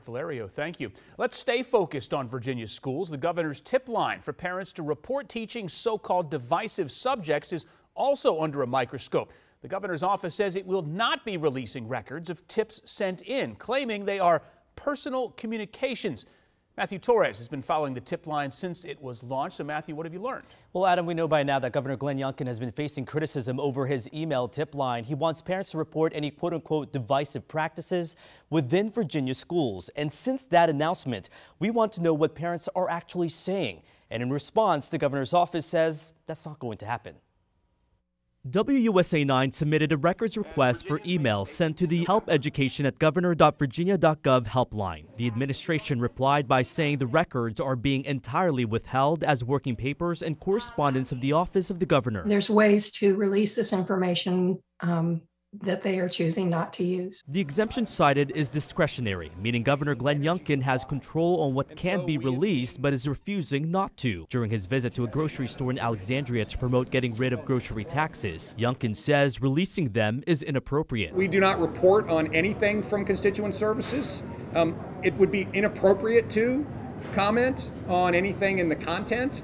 Valerio, thank you. Let's stay focused on Virginia schools. The governor's tip line for parents to report teaching so-called divisive subjects is also under a microscope. The governor's office says it will not be releasing records of tips sent in, claiming they are personal communications. Matthew Torres has been following the tip line since it was launched. So Matthew, what have you learned? Well, Adam, we know by now that Governor Youngkin has been facing criticism over his email tip line. He wants parents to report any quote-unquote divisive practices within Virginia schools. And since that announcement, we want to know what parents are actually saying. And in response, the governor's office says that's not going to happen. WUSA 9 submitted a records request for email sent to the helpeducation@governor.virginia.gov helpline. The administration replied by saying the records are being entirely withheld as working papers and correspondence of the office of the governor. There's ways to release this information that they are choosing not to use. The exemption cited is discretionary, meaning Governor Youngkin has control on what can be released but is refusing not to. During his visit to a grocery store in Alexandria to promote getting rid of grocery taxes, Youngkin says releasing them is inappropriate. We do not report on anything from constituent services. It would be inappropriate to comment on anything in the content.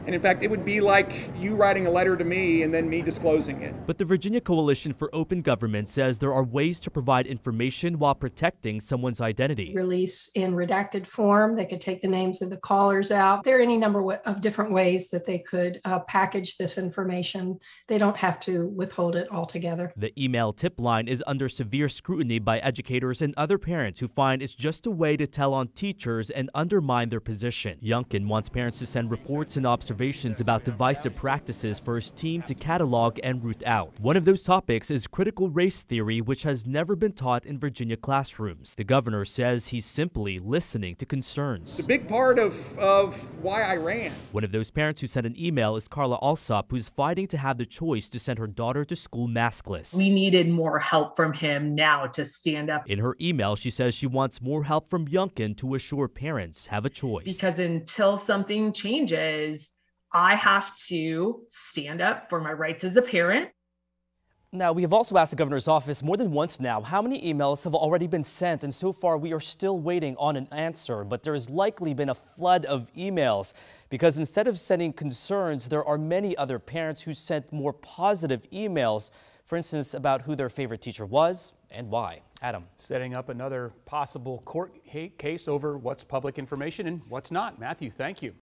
And in fact, it would be like you writing a letter to me and then me disclosing it. But the Virginia Coalition for Open Government says there are ways to provide information while protecting someone's identity. Release in redacted form. They could take the names of the callers out. There are any number of different ways that they could package this information. They don't have to withhold it altogether. The email tip line is under severe scrutiny by educators and other parents who find it's just a way to tell on teachers and undermine their position. Youngkin wants parents to send reports and observations about divisive practices for his team to catalog and root out. One of those topics is critical race theory, which has never been taught in Virginia classrooms. The governor says he's simply listening to concerns. It's a big part of why I ran. One of those parents who sent an email is Carla Alsop, who's fighting to have the choice to send her daughter to school maskless. We needed more help from him now to stand up. In her email, she says she wants more help from Youngkin to assure parents have a choice. Because until something changes, I have to stand up for my rights as a parent. Now, we have also asked the governor's office more than once now how many emails have already been sent, and so far we are still waiting on an answer. But there has likely been a flood of emails because instead of sending concerns, there are many other parents who sent more positive emails, for instance, about who their favorite teacher was and why. Adam. Setting up another possible court case over what's public information and what's not. Matthew, thank you.